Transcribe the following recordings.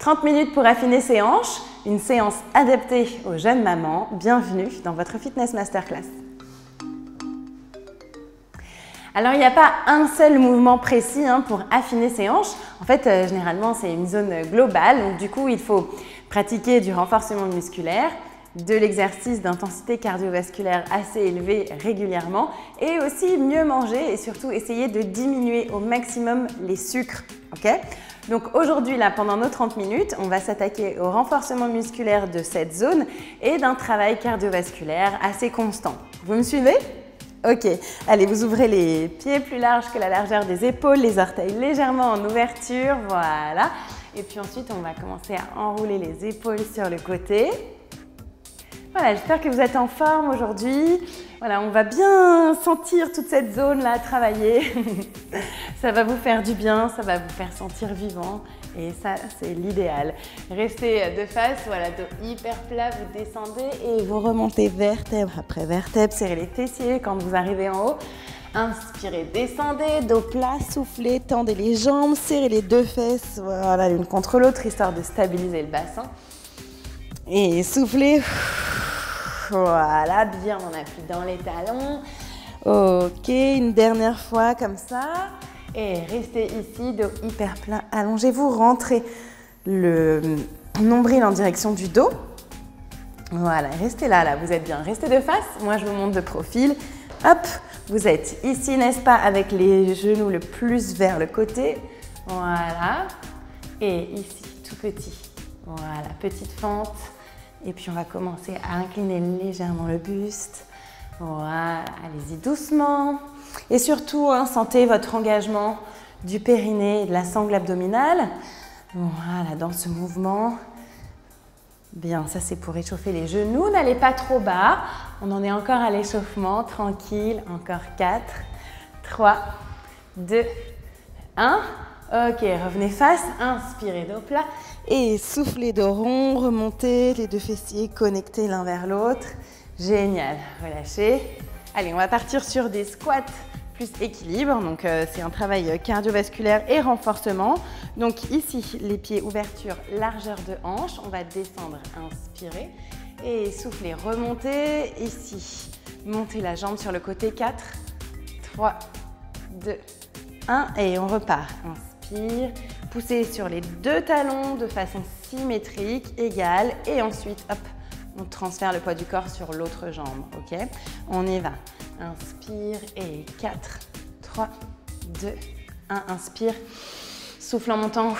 30 minutes pour affiner ses hanches, une séance adaptée aux jeunes mamans. Bienvenue dans votre Fitness Masterclass. Alors, il n'y a pas un seul mouvement précis pour affiner ses hanches. En fait, généralement, c'est une zone globale. Donc, du coup, il faut pratiquer du renforcement musculaire, de l'exercice d'intensité cardiovasculaire assez élevé régulièrement et aussi mieux manger et surtout essayer de diminuer au maximum les sucres. Okay? Donc aujourd'hui, là, pendant nos 30 minutes, on va s'attaquer au renforcement musculaire de cette zone et d'un travail cardiovasculaire assez constant. Vous me suivez? Ok, allez, vous ouvrez les pieds plus larges que la largeur des épaules, les orteils légèrement en ouverture, voilà. Et puis ensuite, on va commencer à enrouler les épaules sur le côté. Voilà, j'espère que vous êtes en forme aujourd'hui. Voilà, on va bien sentir toute cette zone-là travailler. Ça va vous faire du bien, ça va vous faire sentir vivant. Et ça, c'est l'idéal. Restez de face, voilà, dos hyper plat, vous descendez et vous remontez vertèbre après vertèbre. Serrez les fessiers quand vous arrivez en haut. Inspirez, descendez, dos plat, soufflez, tendez les jambes, serrez les deux fesses, voilà, l'une contre l'autre, histoire de stabiliser le bassin. Et soufflez. Voilà, bien on appuie dans les talons. Ok, une dernière fois comme ça. Et restez ici, dos hyper plat. Allongez-vous, rentrez le nombril en direction du dos. Voilà, restez là, vous êtes bien. Restez de face, moi je vous montre de profil. Hop, vous êtes ici, n'est-ce pas, avec les genoux le plus vers le côté. Voilà. Et ici, tout petit. Voilà, petite fente. Et puis on va commencer à incliner légèrement le buste. Voilà, allez-y doucement. Et surtout, sentez votre engagement du périnée et de la sangle abdominale. Voilà, dans ce mouvement. Bien, ça c'est pour réchauffer les genoux. N'allez pas trop bas. On en est encore à l'échauffement. Tranquille. Encore 4, 3, 2, 1. Ok, revenez face. Inspirez, dos plat. Et soufflez dos rond, remontez les deux fessiers connectés l'un vers l'autre. Génial, relâchez. Allez, on va partir sur des squats plus équilibre. Donc, c'est un travail cardiovasculaire et renforcement. Donc, ici, les pieds ouverture, largeur de hanche. On va descendre, inspirer. Et soufflez, remontez. Ici, montez la jambe sur le côté. 4, 3, 2, 1. Et on repart. Inspire. Poussez sur les deux talons de façon symétrique, égale. Et ensuite, hop, on transfère le poids du corps sur l'autre jambe. Ok, on y va. Inspire et 4, 3, 2, 1. Inspire. Souffle en montant.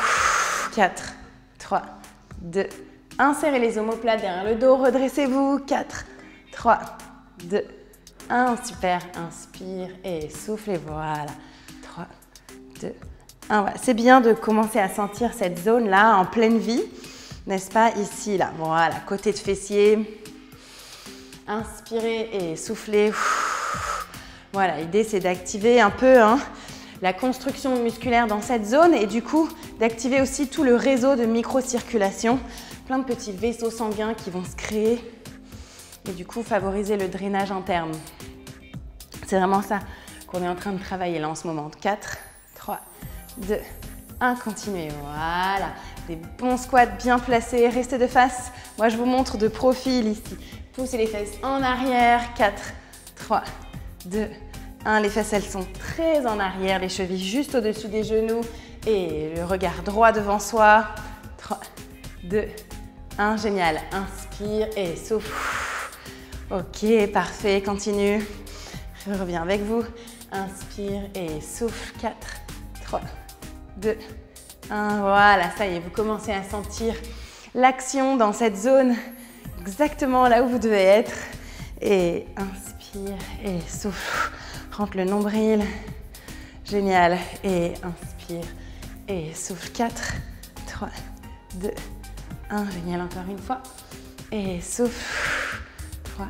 4, 3, 2, 1. Serrez les omoplates derrière le dos. Redressez-vous. 4, 3, 2, 1. Super. Inspire et soufflez. Voilà. 3, 2, 1. Voilà. C'est bien de commencer à sentir cette zone-là en pleine vie. N'est-ce pas? Ici, là. Voilà. Côté de fessier. Inspirez et soufflez. Voilà. L'idée, c'est d'activer un peu la construction musculaire dans cette zone et du coup, d'activer aussi tout le réseau de microcirculation. Plein de petits vaisseaux sanguins qui vont se créer et du coup, favoriser le drainage interne. C'est vraiment ça qu'on est en train de travailler là en ce moment. 4, 3, 2, 1. Continuez. Voilà. Des bons squats bien placés. Restez de face. Moi, je vous montre de profil ici. Poussez les fesses en arrière. 4, 3, 2, 1. Les fesses, elles sont très en arrière. Les chevilles juste au-dessus des genoux. Et le regard droit devant soi. 3, 2, 1. Génial. Inspire et souffle. Ok, parfait. Continue. Je reviens avec vous. Inspire et souffle. 4, 3, 2, 1. Voilà, ça y est, vous commencez à sentir l'action dans cette zone, exactement là où vous devez être. Et inspire et souffle. Rentre le nombril. Génial. Et inspire et souffle. 4, 3, 2, 1. Génial, encore une fois. Et souffle. 3,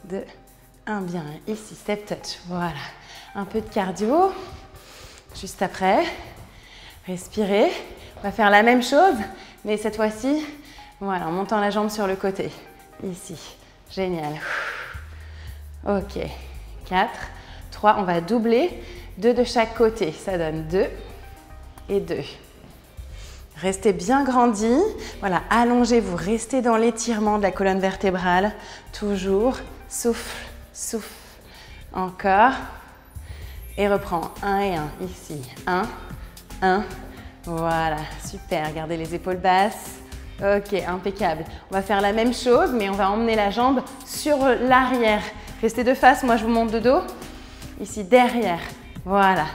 2, 1. Bien, ici, step touch. Voilà. Un peu de cardio. Juste après. Respirez. On va faire la même chose, mais cette fois-ci, voilà, en montant la jambe sur le côté. Ici. Génial. Ok. 4, 3. On va doubler. 2 de chaque côté. Ça donne 2 et 2. Restez bien grandi. Voilà, allongez-vous, restez dans l'étirement de la colonne vertébrale. Toujours. Souffle, souffle. Encore. Et reprends. 1 et 1. Ici. 1, 1. Voilà, super. Gardez les épaules basses. Ok, impeccable. On va faire la même chose, mais on va emmener la jambe sur l'arrière. Restez de face, moi je vous monte de dos. Ici, derrière. Voilà,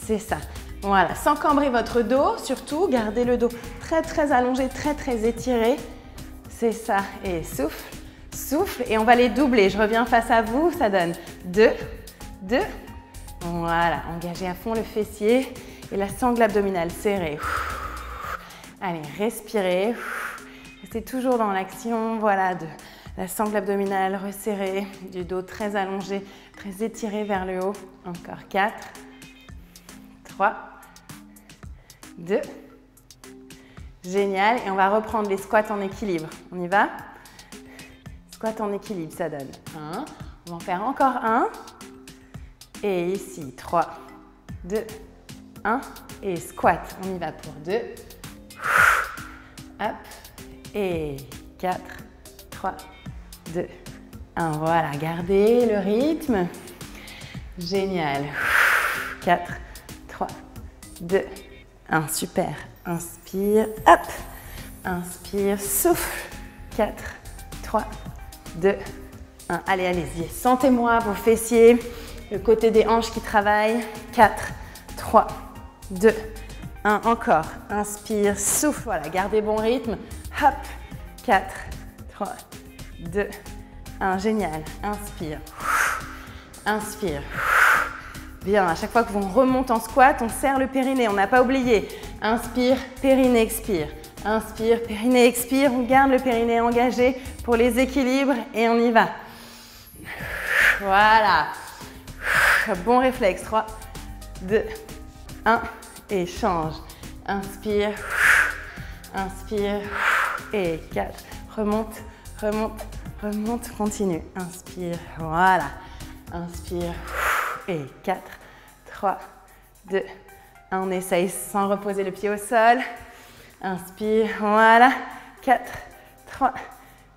c'est ça. Voilà, sans cambrer votre dos, surtout, gardez le dos très très allongé, très très étiré. C'est ça. Et souffle, souffle. Et on va les doubler. Je reviens face à vous, ça donne 2, 2. Voilà, engagez à fond le fessier et la sangle abdominale serrée. Allez, respirez. Restez toujours dans l'action, voilà, de la sangle abdominale resserrée, du dos très allongé, très étiré vers le haut. Encore 4, 3, 2. Génial. Et on va reprendre les squats en équilibre. On y va? Squat en équilibre, ça donne 1. On va en faire encore un. Et ici, 3, 2, 1. Et squat. On y va pour 2. Hop. Et 4, 3, 2, 1. Voilà, gardez le rythme. Génial. 4, 3, 2, 1. Super. Inspire. Hop. Inspire. Souffle. 4, 3, 2, 1. Allez, allez-y. Sentez-moi vos fessiers. Le côté des hanches qui travaillent. 4, 3, 2, 1. Encore. Inspire. Souffle. Voilà, gardez bon rythme. Hop. 4, 3, 2, 1. Génial. Inspire. Inspire. Bien, à chaque fois que vous remontez en squat, on serre le périnée. On n'a pas oublié. Inspire, périnée, expire. Inspire, périnée, expire. On garde le périnée engagé pour les équilibres et on y va. Voilà. Bon réflexe. 3, 2, 1. Et change. Inspire. Inspire. Et 4. Remonte, remonte, remonte. Continue. Inspire. Voilà. Inspire. Et 4, 3, 2, 1. On essaye sans reposer le pied au sol. Inspire. Voilà. 4, 3,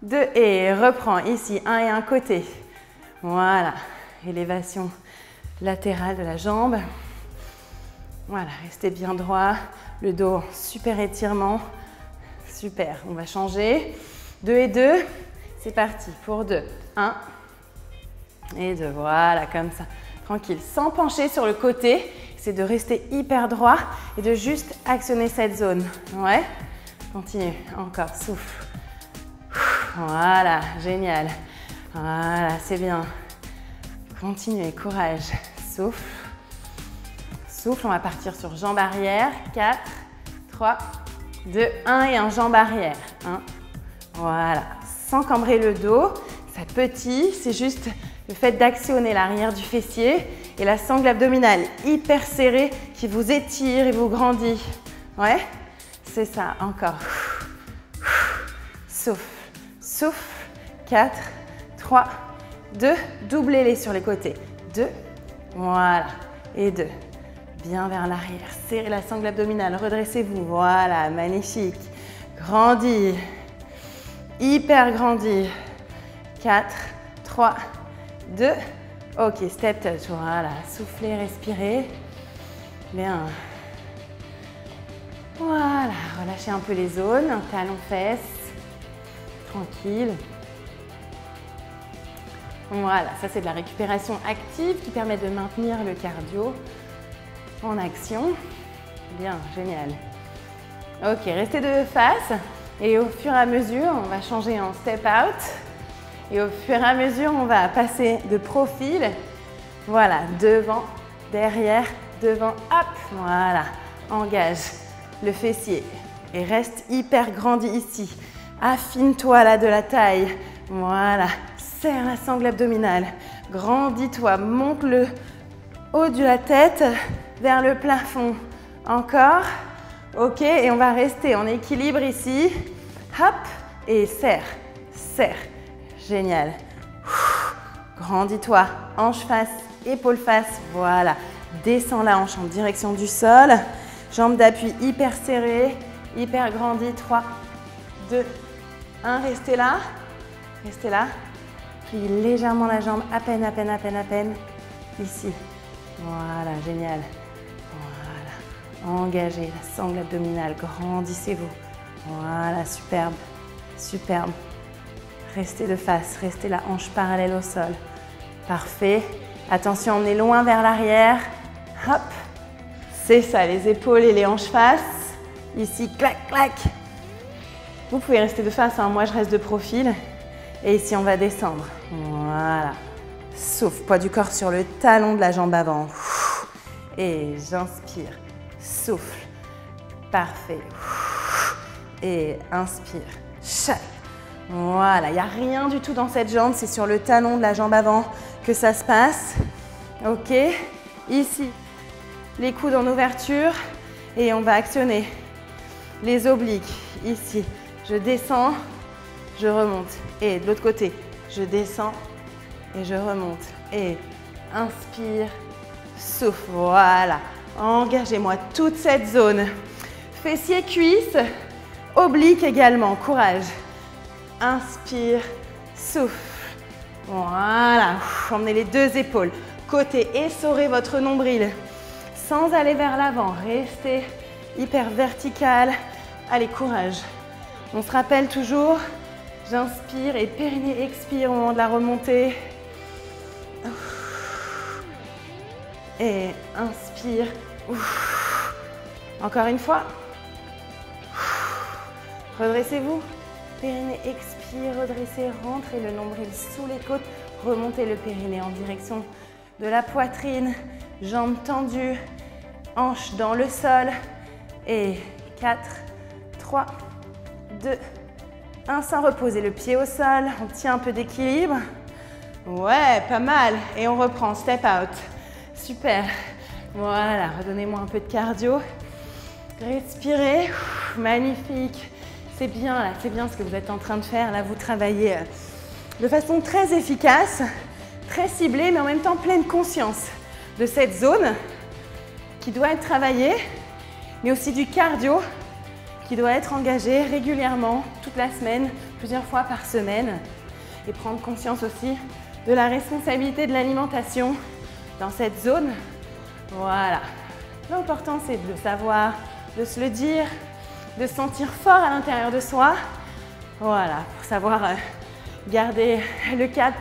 2. Et reprends. Ici, 1 et 1 côté. Voilà. Élévation latérale de la jambe. Voilà. Restez bien droit. Le dos, super étirement. Super. On va changer. 2 et 2. C'est parti. Pour 2. 1 et 2. Voilà, comme ça. Tranquille. Sans pencher sur le côté. C'est de rester hyper droit et de juste actionner cette zone. Ouais. Continue. Encore. Souffle. Voilà. Génial. Voilà. C'est bien. Continuez. Courage. Souffle. Souffle. On va partir sur jambe arrière. 4, 3, 2, 1 et un jambe arrière. 1. Voilà. Sans cambrer le dos. Ça petit. C'est juste le fait d'actionner l'arrière du fessier et la sangle abdominale hyper serrée qui vous étire et vous grandit. Ouais, c'est ça. Encore. Souffle, souffle. 4, 3, 2. Doublez-les sur les côtés. 2. Voilà. Et 2. Bien vers l'arrière. Serrez la sangle abdominale. Redressez-vous. Voilà. Magnifique. Grandis. Hyper grandi. 4, 3, 2. Ok, step touch. Voilà. Soufflez, respirez. Bien. Voilà. Relâchez un peu les zones. Talons, fesses. Tranquille. Voilà. Ça, c'est de la récupération active qui permet de maintenir le cardio en action. Bien. Génial. Ok. Restez de face. Et au fur et à mesure, on va changer en step out. Et au fur et à mesure, on va passer de profil. Voilà, devant, derrière, devant, hop. Voilà, engage le fessier. Et reste hyper grandi ici. Affine-toi là de la taille. Voilà, serre la sangle abdominale. Grandis-toi, monte le haut de la tête vers le plafond. Encore. Ok, et on va rester en équilibre ici. Hop, et serre, serre. Génial. Grandis-toi, hanche face, épaule face. Voilà. Descends la hanche en direction du sol. Jambes d'appui hyper serrées. hyper grandi. 3, 2, 1. Restez là. Restez là. Pliez légèrement la jambe, à peine, à peine, à peine, à peine. Ici. Voilà, génial. Voilà. Engagez la sangle abdominale. Grandissez-vous. Voilà, superbe. Superbe. Restez de face. Restez la hanche parallèle au sol. Parfait. Attention, on est loin vers l'arrière. Hop. C'est ça, les épaules et les hanches face. Ici, clac, clac. Vous pouvez rester de face, hein. Moi je reste de profil. Et ici, on va descendre. Voilà. Souffle, poids du corps sur le talon de la jambe avant. Et j'inspire. Souffle. Parfait. Et inspire. Chaque. Voilà, il n'y a rien du tout dans cette jambe, c'est sur le talon de la jambe avant que ça se passe. Ok. Ici, les coudes en ouverture et on va actionner les obliques. Ici, je descends, je remonte. Et de l'autre côté, je descends et je remonte. Et inspire, souffle. Voilà. Engagez-moi toute cette zone. Fessiers, cuisses, obliques également. Courage. Inspire, souffle. Voilà. Emmenez les deux épaules. Côté, essorez votre nombril sans aller vers l'avant. Restez hyper vertical. Allez, courage. On se rappelle toujours, j'inspire et périnée expire au moment de la remontée. Et inspire. Encore une fois. Redressez-vous. Périnée expire, redressez, rentrez le nombril sous les côtes. Remontez le périnée en direction de la poitrine. Jambes tendues. Hanches dans le sol. Et 4, 3, 2, 1. Sans reposer le pied au sol. On tient un peu d'équilibre. Ouais, pas mal. Et on reprend, step out. Super. Voilà, redonnez-moi un peu de cardio. Respirez. Magnifique. C'est bien là, c'est bien ce que vous êtes en train de faire. Là, vous travaillez de façon très efficace, très ciblée, mais en même temps pleine conscience de cette zone qui doit être travaillée, mais aussi du cardio qui doit être engagé régulièrement, toute la semaine, plusieurs fois par semaine. Et prendre conscience aussi de la responsabilité de l'alimentation dans cette zone. Voilà. L'important, c'est de le savoir, de se le dire, de se sentir fort à l'intérieur de soi. Voilà, pour savoir garder le cap,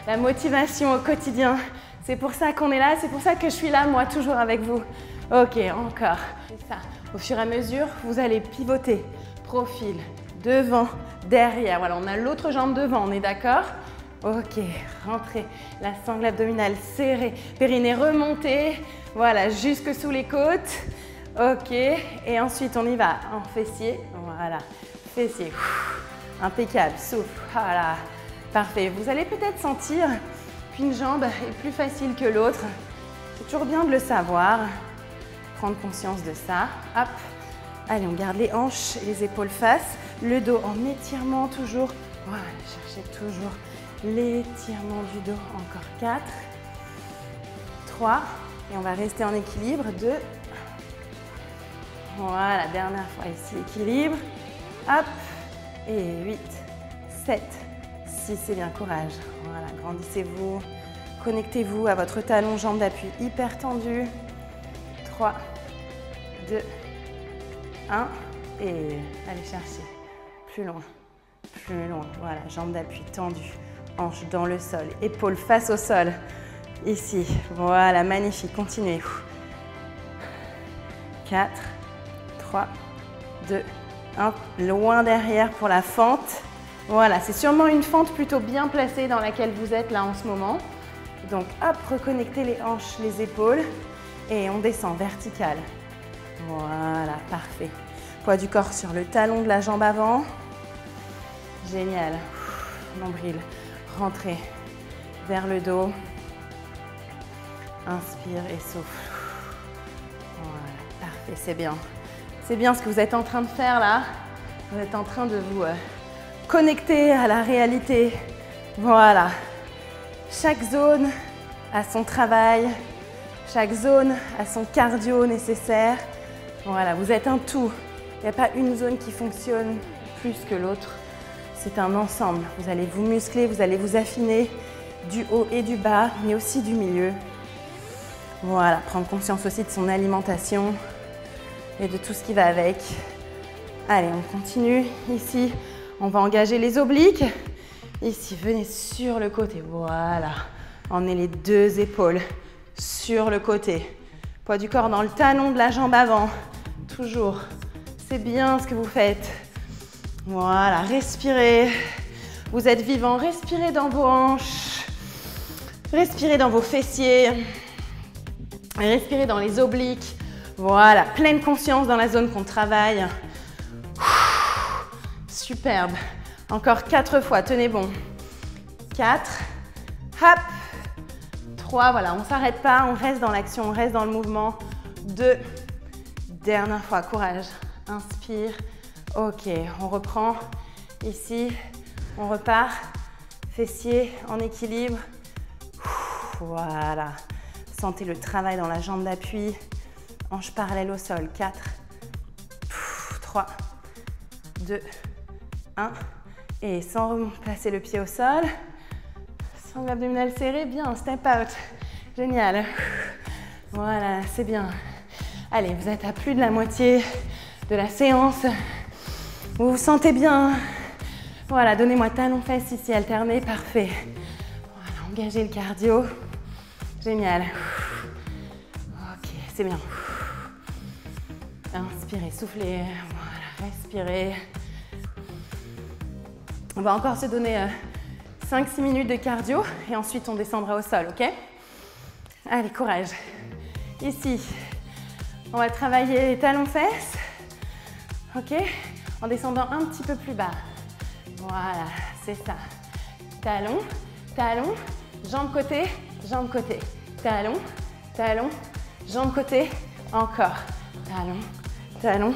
la motivation au quotidien. C'est pour ça qu'on est là, c'est pour ça que je suis là, moi, toujours avec vous. Ok, encore. C'est ça. Au fur et à mesure, vous allez pivoter. Profil, devant, derrière. Voilà, on a l'autre jambe devant, on est d'accord? Ok, rentrez la sangle abdominale serrée, périnée remontée. Voilà, jusque sous les côtes. Ok, et ensuite on y va en fessier. Voilà, fessier. Impeccable, souffle. Voilà, parfait. Vous allez peut-être sentir qu'une jambe est plus facile que l'autre. C'est toujours bien de le savoir. Prendre conscience de ça. Hop. Allez, on garde les hanches, les épaules face, le dos en étirement toujours. Voilà, cherchez toujours l'étirement du dos. Encore 4, 3, et on va rester en équilibre. 2. Voilà, dernière fois ici, équilibre. Hop. Et 8, 7, 6, c'est bien, courage. Voilà, grandissez-vous. Connectez-vous à votre talon, jambe d'appui hyper tendu. 3, 2, 1. Et allez chercher. Plus loin, plus loin. Voilà, jambe d'appui tendue. Hanche dans le sol, épaules face au sol. Ici, voilà, magnifique. Continuez. 4, 3, 2, 1. Loin derrière pour la fente. Voilà, c'est sûrement une fente plutôt bien placée dans laquelle vous êtes là en ce moment. Donc, hop, reconnectez les hanches, les épaules. Et on descend vertical. Voilà, parfait. Poids du corps sur le talon de la jambe avant. Génial. Nombril, rentrez vers le dos. Inspire et souffle. Voilà, parfait, c'est bien. C'est bien ce que vous êtes en train de faire là. Vous êtes en train de vous connecter à la réalité. Voilà. Chaque zone a son travail. Chaque zone a son cardio nécessaire. Voilà, vous êtes un tout. Il n'y a pas une zone qui fonctionne plus que l'autre. C'est un ensemble. Vous allez vous muscler, vous allez vous affiner du haut et du bas, mais aussi du milieu. Voilà, prendre conscience aussi de son alimentation et de tout ce qui va avec. Allez, on continue. Ici, on va engager les obliques. Ici, venez sur le côté. Voilà. Emmenez les deux épaules sur le côté. Poids du corps dans le talon de la jambe avant. Toujours. C'est bien ce que vous faites. Voilà, respirez. Vous êtes vivant. Respirez dans vos hanches. Respirez dans vos fessiers. Respirez dans les obliques. Voilà, pleine conscience dans la zone qu'on travaille. Superbe. Encore 4 fois, tenez bon. 4, hop. 3, voilà, on ne s'arrête pas, on reste dans l'action, on reste dans le mouvement. 2, dernière fois, courage. Inspire. Ok, on reprend. Ici, on repart. Fessiers en équilibre. Voilà. Sentez le travail dans la jambe d'appui. Hanche parallèle au sol. 4, 3, 2, 1. Et sans replacer le pied au sol. Sangle abdominale serrée. Bien, step out. Génial. Voilà, c'est bien. Allez, vous êtes à plus de la moitié de la séance. Vous vous sentez bien. Voilà, donnez-moi talon-fesse ici, alterné. Parfait. Voilà, engagez le cardio. Génial. Ok, c'est bien. Inspirez, soufflez. Voilà, respirez. On va encore se donner 5-6 minutes de cardio et ensuite on descendra au sol, ok? Allez, courage. Ici, on va travailler les talons-fesses, ok? En descendant un petit peu plus bas. Voilà, c'est ça. Talon, talon, jambe côté, jambe côté. Talon, talon, jambe côté, encore. Talon, talon,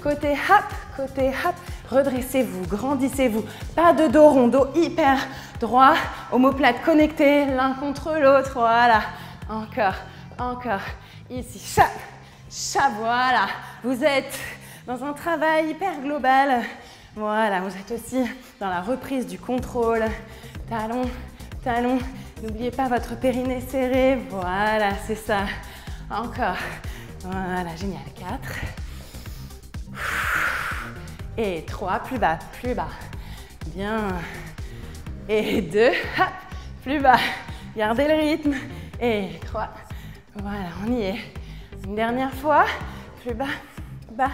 côté, hop, côté, hop. Redressez-vous, grandissez-vous. Pas de dos rond, dos hyper droit. Omoplate connectée l'un contre l'autre. Voilà. Encore, encore. Ici, chap, chap, voilà. Vous êtes dans un travail hyper global. Voilà, vous êtes aussi dans la reprise du contrôle. Talon, talon. N'oubliez pas votre périnée serré. Voilà, c'est ça. Encore. Voilà, génial. 4. Et 3, plus bas, plus bas. Bien. Et 2, hop, plus bas. Gardez le rythme. Et 3, voilà, on y est. Une dernière fois, plus bas, bas.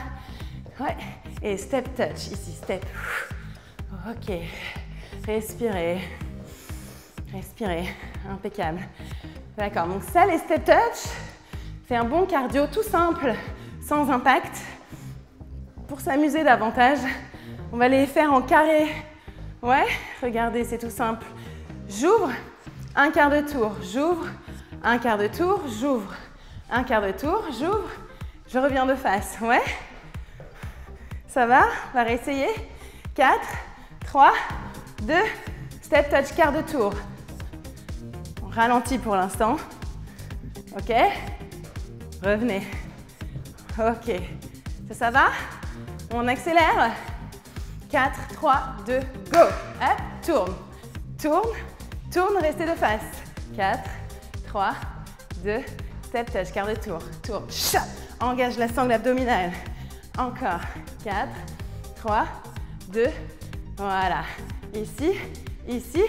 Ouais. Et step touch, ici, step. Ok. Respirez. Respirez. Impeccable. D'accord, donc ça, les step touch, c'est un bon cardio tout simple, sans impact. Pour s'amuser davantage, on va les faire en carré. Ouais, regardez, c'est tout simple. J'ouvre, un quart de tour, j'ouvre, un quart de tour, j'ouvre, un quart de tour, j'ouvre, je reviens de face. Ouais, ça va? On va réessayer. 4, 3, 2, step touch, quart de tour. On ralentit pour l'instant. Ok, revenez. Ok, ça va? On accélère. 4, 3, 2, go. Hop, tourne, tourne, tourne, restez de face. 4, 3, 2, step touch, quart de tour. Tourne, chat. Engage la sangle abdominale. Encore. 4, 3, 2, voilà. Ici, ici.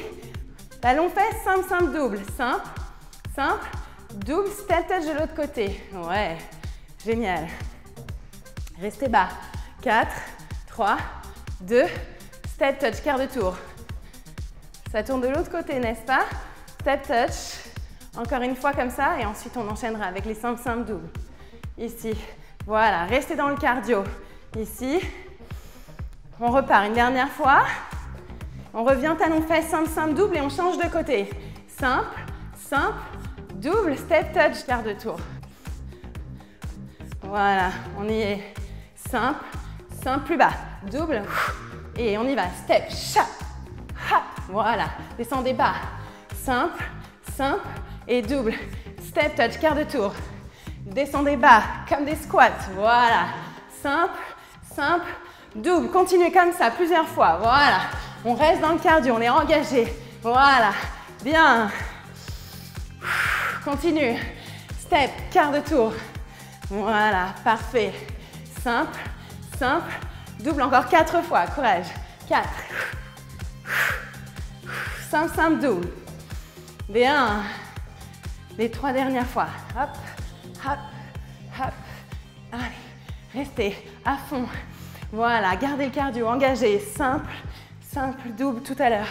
Talon fesse, simple, simple, double. Simple, simple, double, step touch de l'autre côté. Ouais, génial. Restez bas. 4, 3, 2, step touch, quart de tour. Ça tourne de l'autre côté, n'est-ce pas? Step touch. Encore une fois comme ça et ensuite on enchaînera avec les simples, simples, doubles. Ici, voilà, restez dans le cardio. Ici, on repart une dernière fois. On revient talon fesse, simple, simple, double et on change de côté. Simple, simple, double, step touch, quart de tour. Voilà, on y est. Simple, simple, plus bas, double, et on y va, step, chap, hop, voilà, descendez bas, simple, simple, et double, step touch, quart de tour, descendez bas, comme des squats, voilà, simple, simple, double. Continuez comme ça plusieurs fois. Voilà. On reste dans le cardio, on est engagé. Voilà. Bien. Continue. Step, quart de tour. Voilà, parfait. Simple, simple, double encore 4 fois. Courage. 4. Simple, simple, double. Bien. Les 3 dernières fois. Hop, hop, hop. Allez, restez à fond. Voilà, gardez le cardio, engagé. Simple, simple, double tout à l'heure.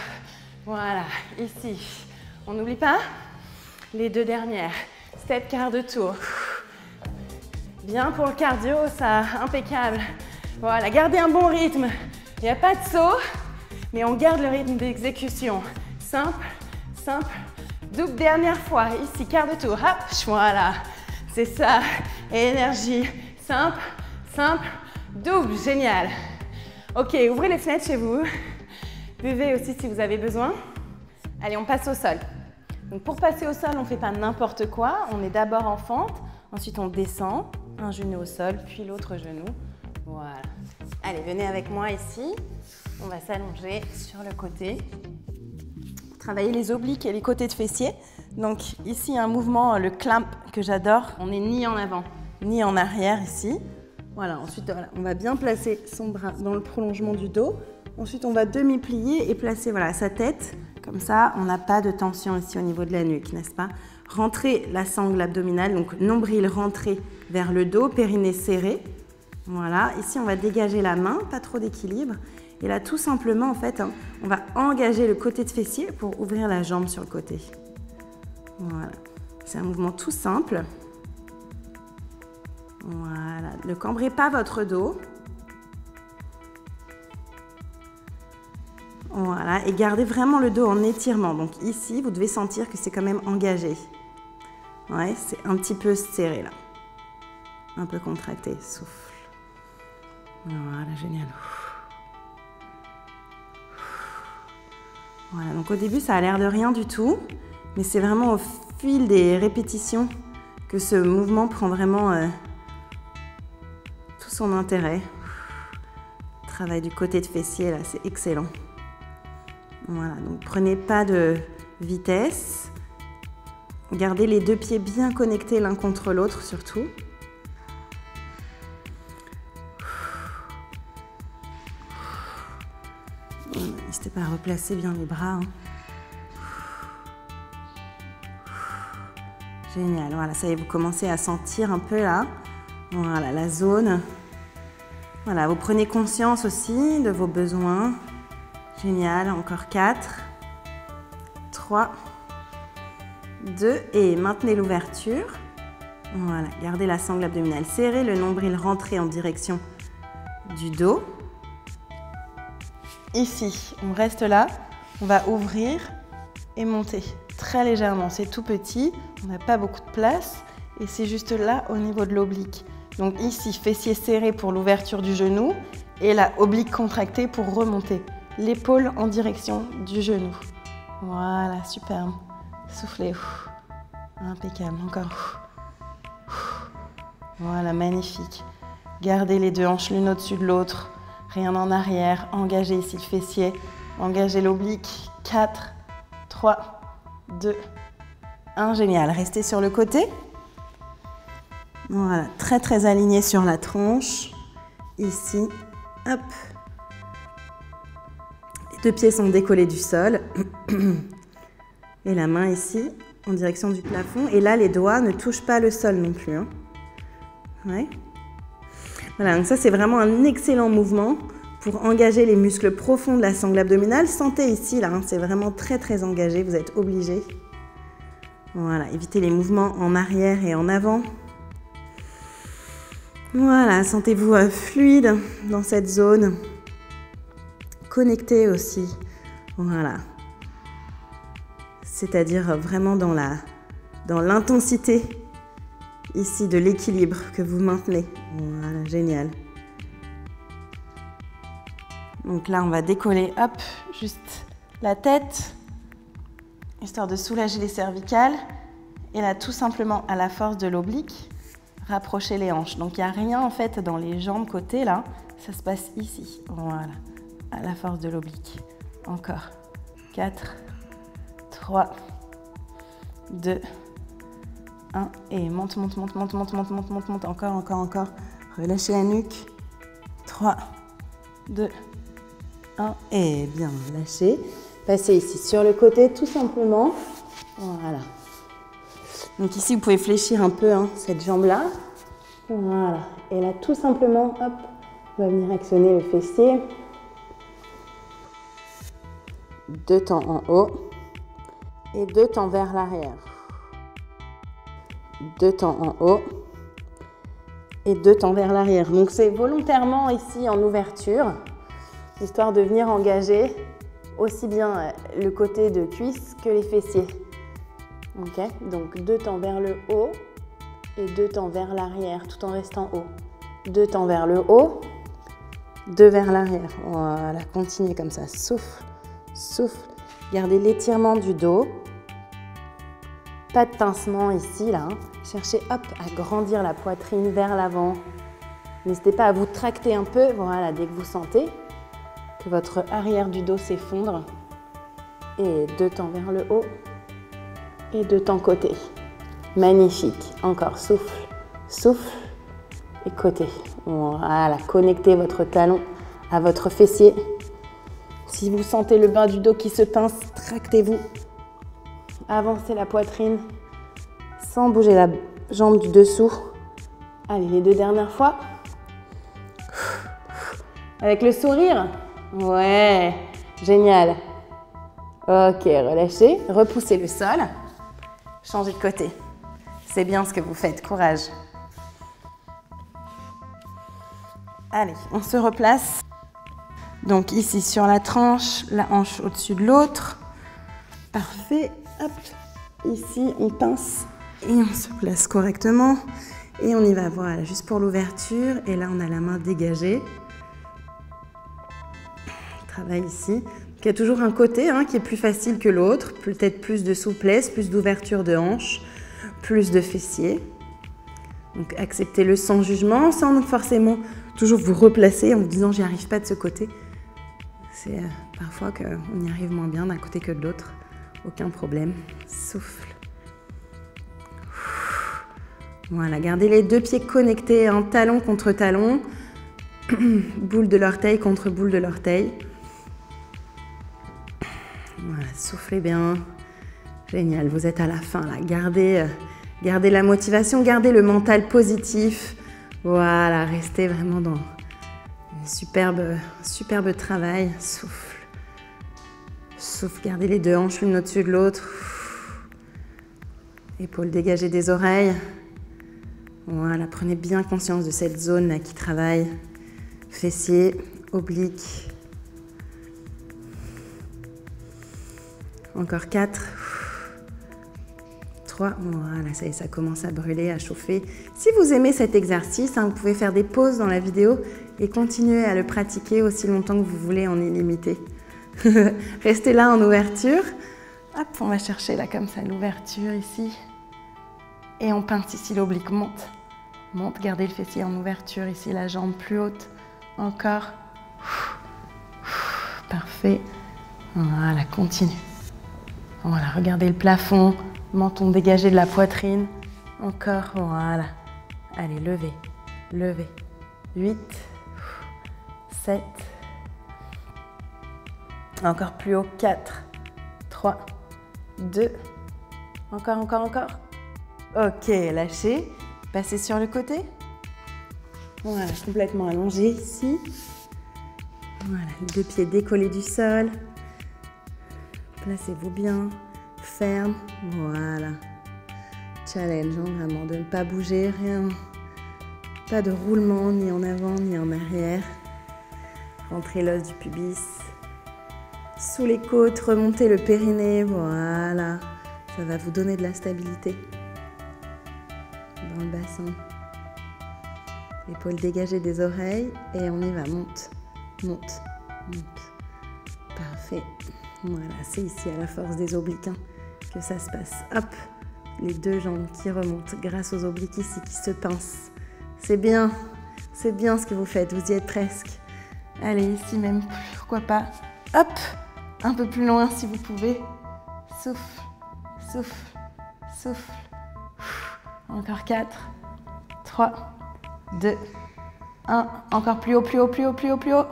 Voilà, ici. On n'oublie pas les 2 dernières. Step, quart de tour. Bien pour le cardio, ça, impeccable. Voilà, gardez un bon rythme. Il n'y a pas de saut, mais on garde le rythme d'exécution. Simple, simple, double dernière fois. Ici, quart de tour. Hop, voilà. C'est ça. Énergie. Simple, simple, double. Génial. Ok, ouvrez les fenêtres chez vous. Buvez aussi si vous avez besoin. Allez, on passe au sol. Donc pour passer au sol, on ne fait pas n'importe quoi. On est d'abord en fente. Ensuite, on descend. Un genou au sol, puis l'autre genou. Voilà. Allez, venez avec moi ici. On va s'allonger sur le côté. Travailler les obliques et les côtés de fessiers. Donc ici, un mouvement, le clamp que j'adore. On n'est ni en avant, ni en arrière ici. Voilà, ensuite, voilà, on va bien placer son bras dans le prolongement du dos. Ensuite, on va demi-plier et placer voilà, sa tête. Comme ça, on n'a pas de tension ici au niveau de la nuque, n'est-ce pas? Rentrer la sangle abdominale, donc nombril rentré vers le dos, périnée serré. Voilà, ici on va dégager la main, pas trop d'équilibre. Et là tout simplement en fait, on va engager le côté de fessier pour ouvrir la jambe sur le côté. Voilà, c'est un mouvement tout simple. Voilà, ne cambrez pas votre dos. Voilà, et gardez vraiment le dos en étirement. Donc ici, vous devez sentir que c'est quand même engagé. Ouais, c'est un petit peu serré là. Un peu contracté, souffle. Voilà, génial. Voilà, donc au début, ça a l'air de rien du tout, mais c'est vraiment au fil des répétitions que ce mouvement prend vraiment tout son intérêt. Travail du côté de fessier là, c'est excellent. Voilà, donc prenez pas de vitesse. Gardez les 2 pieds bien connectés l'un contre l'autre surtout. N'hésitez pas à replacer bien les bras. Génial, voilà, ça y est, vous commencez à sentir un peu là. Voilà, la zone. Voilà, vous prenez conscience aussi de vos besoins. Génial, encore 4, 3, 2 et maintenez l'ouverture. Voilà, gardez la sangle abdominale serrée, le nombril rentré en direction du dos. Ici, on reste là, on va ouvrir et monter très légèrement. C'est tout petit, on n'a pas beaucoup de place et c'est juste là au niveau de l'oblique. Donc ici, fessier serré pour l'ouverture du genou et la oblique contractée pour remonter. L'épaule en direction du genou. Voilà, superbe. Soufflez. Impeccable, encore. Voilà, magnifique. Gardez les 2 hanches l'une au-dessus de l'autre. Rien en arrière. Engagez ici le fessier. Engagez l'oblique. 4, 3, 2, 1. Génial. Restez sur le côté. Voilà, très très aligné sur la tronche. Ici, hop. Les 2 pieds sont décollés du sol. Et la main ici, en direction du plafond. Et là, les doigts ne touchent pas le sol non plus. Hein. Ouais. Voilà, donc ça, c'est vraiment un excellent mouvement pour engager les muscles profonds de la sangle abdominale. Sentez ici, là, hein, c'est vraiment très, très engagé. Vous êtes obligé. Voilà, évitez les mouvements en arrière et en avant. Voilà, sentez-vous fluide dans cette zone. Connecté aussi. Voilà. C'est-à-dire vraiment dans l'intensité ici de l'équilibre que vous maintenez. Voilà, génial. Donc là, on va décoller, hop, juste la tête, histoire de soulager les cervicales. Et là, tout simplement, à la force de l'oblique, rapprocher les hanches. Donc, il n'y a rien, en fait, dans les jambes côté, là. ça se passe ici. Voilà, à la force de l'oblique. Encore. 4, 3, 2, 1. Et monte, monte, monte, monte, monte, monte, monte, monte, monte. Encore, encore, encore. Relâchez la nuque. 3, 2, 1. Et bien, lâchez. Passez ici sur le côté, tout simplement. Voilà. Donc ici, vous pouvez fléchir un peu cette jambe-là. Voilà. Et là, tout simplement, hop, on va venir actionner le fessier. 2 temps en haut et 2 temps vers l'arrière. 2 temps en haut et 2 temps vers l'arrière. Donc c'est volontairement ici en ouverture, histoire de venir engager aussi bien le côté de cuisse que les fessiers. Ok, donc 2 temps vers le haut et 2 temps vers l'arrière tout en restant haut. 2 temps vers le haut, 2 vers l'arrière. Voilà, continuez comme ça. Souffle, souffle. Gardez l'étirement du dos. Pas de pincement ici, là. Cherchez hop, à grandir la poitrine vers l'avant. N'hésitez pas à vous tracter un peu. Voilà, dès que vous sentez que votre arrière du dos s'effondre. Et 2 temps vers le haut et 2 temps côté. Magnifique. Encore, souffle, souffle et côté. Voilà, connectez votre talon à votre fessier. Si vous sentez le bas du dos qui se pince, tractez-vous. Avancez la poitrine sans bouger la jambe du dessous. Allez, les 2 dernières fois. Avec le sourire. Ouais, génial. Ok, relâchez, repoussez le sol. Changez de côté. C'est bien ce que vous faites, courage. Allez, on se replace. Donc ici sur la tranche, la hanche au-dessus de l'autre. Parfait. Hop. Ici, on pince et on se place correctement. Et on y va, voilà, juste pour l'ouverture. Et là, on a la main dégagée. On travaille ici. Donc, il y a toujours un côté qui est plus facile que l'autre. Peut-être plus de souplesse, plus d'ouverture de hanche, plus de fessiers. Donc acceptez-le sans jugement, sans forcément toujours vous replacer en vous disant « j'y arrive pas de ce côté ». C'est parfois qu'on y arrive moins bien d'un côté que de l'autre. Aucun problème. Souffle. Voilà, gardez les 2 pieds connectés, talon contre talon. Boule de l'orteil contre boule de l'orteil. Voilà, soufflez bien. Génial, vous êtes à la fin là. Gardez la motivation, gardez le mental positif. Voilà, restez vraiment dans un superbe travail. Souffle. Souffle, gardez les 2 hanches l'une au-dessus de l'autre. Épaules dégagées des oreilles. Voilà, prenez bien conscience de cette zone là qui travaille. Fessiers, obliques. Encore 4. 3. Voilà, ça y est, ça commence à brûler, à chauffer. Si vous aimez cet exercice, vous pouvez faire des pauses dans la vidéo et continuer à le pratiquer aussi longtemps que vous voulez en illimité. Restez là en ouverture. Hop, on va chercher là comme ça l'ouverture ici. Et on pince ici l'oblique. Monte. Monte, gardez le fessier en ouverture ici, la jambe plus haute. Encore. Parfait. Voilà, continue. Voilà, regardez le plafond. Menton dégagé de la poitrine. Encore, voilà. Allez, levez. Levez. 8. 7. Encore plus haut. 4. 3. 2. Encore, encore, encore. Ok, lâchez. Passez sur le côté. Voilà, complètement allongé ici. Voilà, les 2 pieds décollés du sol. Placez-vous bien. Ferme. Voilà. Challenge, vraiment, de ne pas bouger, rien. Pas de roulement, ni en avant, ni en arrière. Rentrez l'os du pubis. Sous les côtes, remontez le périnée. Voilà. Ça va vous donner de la stabilité dans le bassin. Épaules dégagées des oreilles et on y va. Monte, monte, monte. Parfait. Voilà, c'est ici à la force des obliques que ça se passe. Hop, les 2 jambes qui remontent grâce aux obliques ici qui se pincent. C'est bien. C'est bien ce que vous faites, vous y êtes presque. Allez, ici même, pourquoi pas. Hop, un peu plus loin si vous pouvez. Souffle, souffle, souffle. Encore 4, 3, 2, 1. Encore plus haut, plus haut, plus haut, plus haut, plus haut.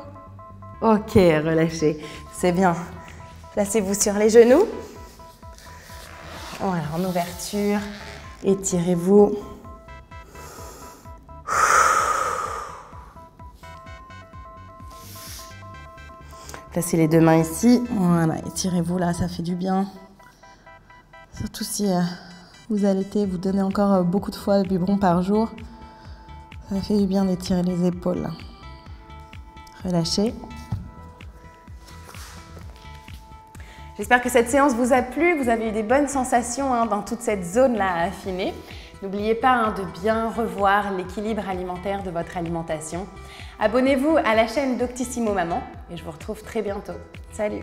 Ok, relâchez. C'est bien. Placez-vous sur les genoux. Voilà, en ouverture. Étirez-vous. Placez les deux mains ici. Voilà, étirez-vous là, ça fait du bien. Surtout si vous allaitez, vous donnez encore beaucoup de fois le biberon par jour. Ça fait du bien d'étirer les épaules. Relâchez. J'espère que cette séance vous a plu, vous avez eu des bonnes sensations dans toute cette zone-là à affiner. N'oubliez pas de bien revoir l'équilibre alimentaire de votre alimentation. Abonnez-vous à la chaîne Doctissimo Maman et je vous retrouve très bientôt. Salut!